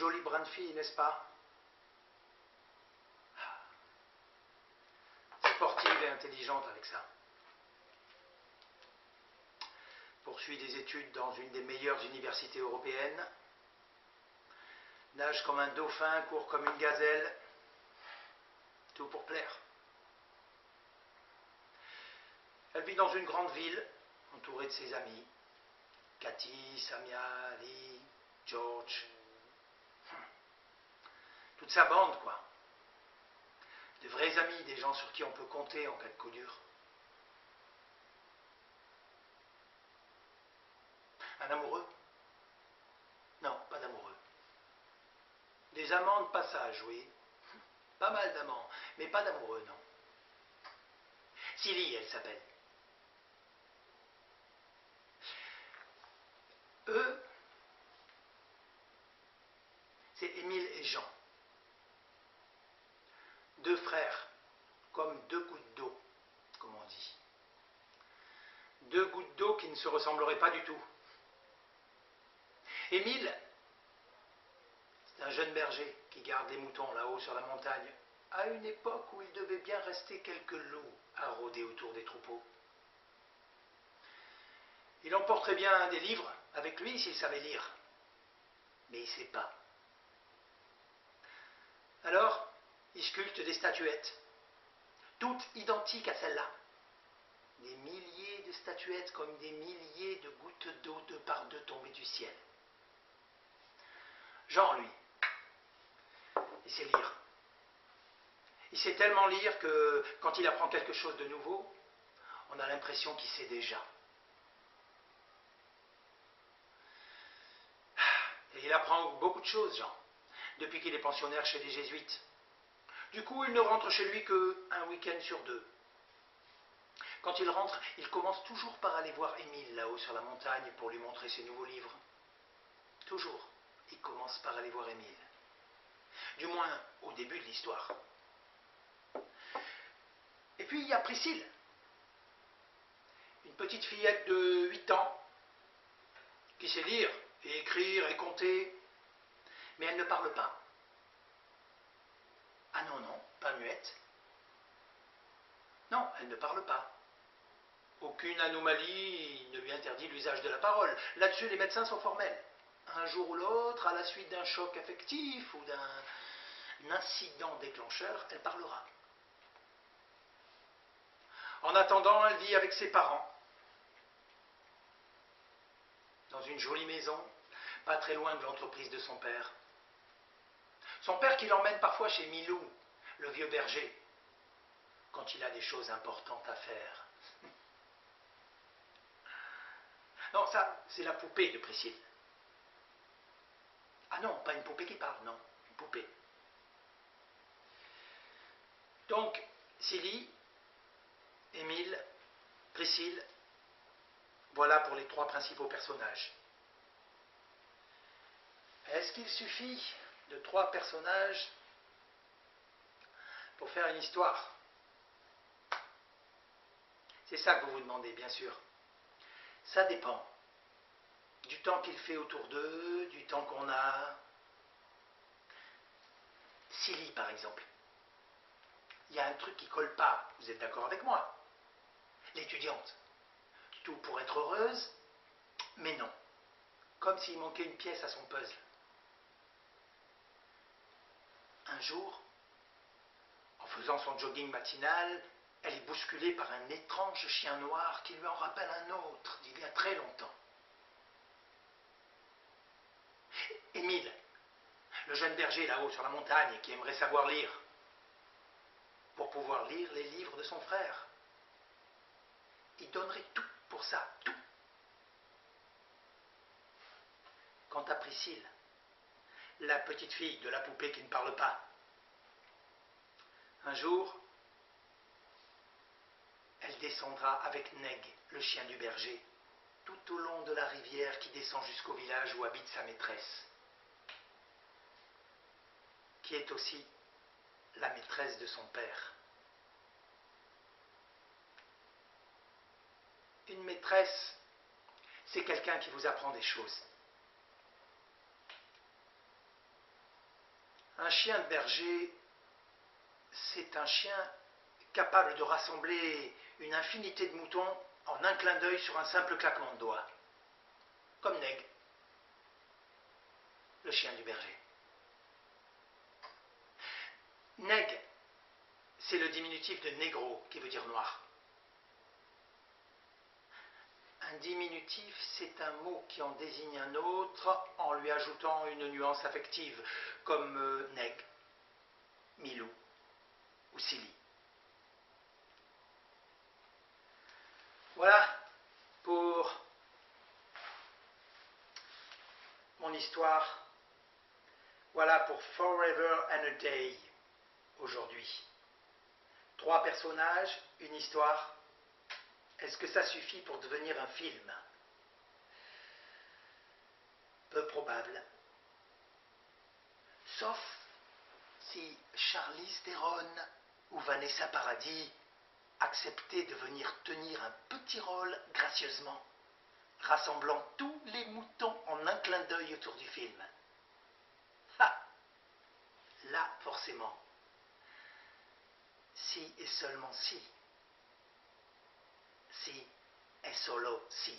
Joli brin de fille, n'est-ce pas? Sportive et intelligente avec ça. Poursuit des études dans une des meilleures universités européennes. Nage comme un dauphin, court comme une gazelle. Tout pour plaire. Elle vit dans une grande ville, entourée de ses amis. Cathy, Samia, Lee, George. Toute sa bande, quoi. De vrais amis, des gens sur qui on peut compter en cas de coup dur. Un amoureux? Non, pas d'amoureux. Des amants de passage, oui. Pas mal d'amants, mais pas d'amoureux, non. Silly, elle s'appelle. Eux, c'est Émile et Jean. Deux frères, comme deux gouttes d'eau, comme on dit. Deux gouttes d'eau qui ne se ressembleraient pas du tout. Émile, c'est un jeune berger qui garde les moutons là-haut sur la montagne, à une époque où il devait bien rester quelques loups à rôder autour des troupeaux. Il emporterait bien des livres avec lui s'il savait lire, mais il ne sait pas. Alors, il sculpte des statuettes, toutes identiques à celle-là. Des milliers de statuettes comme des milliers de gouttes d'eau deux par deux tombées du ciel. Jean, lui, il sait lire. Il sait tellement lire que quand il apprend quelque chose de nouveau, on a l'impression qu'il sait déjà. Et il apprend beaucoup de choses, Jean, depuis qu'il est pensionnaire chez les jésuites. Du coup, il ne rentre chez lui qu'un week-end sur deux. Quand il rentre, il commence toujours par aller voir Émile là-haut sur la montagne pour lui montrer ses nouveaux livres. Toujours, il commence par aller voir Émile. Du moins, au début de l'histoire. Et puis, il y a Priscille. Une petite fillette de 8 ans qui sait lire et écrire et compter, mais elle ne parle pas. Ah non, non, pas muette. Non, elle ne parle pas. Aucune anomalie ne lui interdit l'usage de la parole. Là-dessus, les médecins sont formels. Un jour ou l'autre, à la suite d'un choc affectif ou d'un incident déclencheur, elle parlera. En attendant, elle vit avec ses parents, dans une jolie maison, pas très loin de l'entreprise de son père. Son père qui l'emmène parfois chez Milou, le vieux berger, quand il a des choses importantes à faire. Non, ça, c'est la poupée de Priscille. Ah non, pas une poupée qui parle, non, une poupée. Donc, Silly, Émile, Priscille, voilà pour les trois principaux personnages. Est-ce qu'il suffit de trois personnages pour faire une histoire? C'est ça que vous vous demandez, bien sûr. Ça dépend du temps qu'il fait autour d'eux, du temps qu'on a. Silly, par exemple. Il y a un truc qui colle pas, vous êtes d'accord avec moi? L'étudiante. Tout pour être heureuse, mais non. Comme s'il manquait une pièce à son puzzle. Un jour, en faisant son jogging matinal, elle est bousculée par un étrange chien noir qui lui en rappelle un autre d'il y a très longtemps. Émile, le jeune berger là-haut sur la montagne qui aimerait savoir lire, pour pouvoir lire les livres de son frère. Il donnerait tout pour ça, tout. Quant à Priscille, la petite fille de la poupée qui ne parle pas, un jour, elle descendra avec Neg, le chien du berger, tout au long de la rivière qui descend jusqu'au village où habite sa maîtresse, qui est aussi la maîtresse de son père. Une maîtresse, c'est quelqu'un qui vous apprend des choses. Un chien de berger, c'est un chien capable de rassembler une infinité de moutons en un clin d'œil sur un simple claquement de doigts. Comme Neg, le chien du berger. Neg, c'est le diminutif de négro qui veut dire noir. Un diminutif, c'est un mot qui en désigne un autre en lui ajoutant une nuance affective, comme Neg, Milou ou Silly. Voilà pour mon histoire. Voilà pour Forever and a Day aujourd'hui. 3 personnages, une histoire. Est-ce que ça suffit pour devenir un film? Peu probable. Sauf si Charlize Theron ou Vanessa Paradis acceptaient de venir tenir un petit rôle gracieusement, rassemblant tous les moutons en un clin d'œil autour du film. Ah, là, forcément, si et seulement si, si et solo si.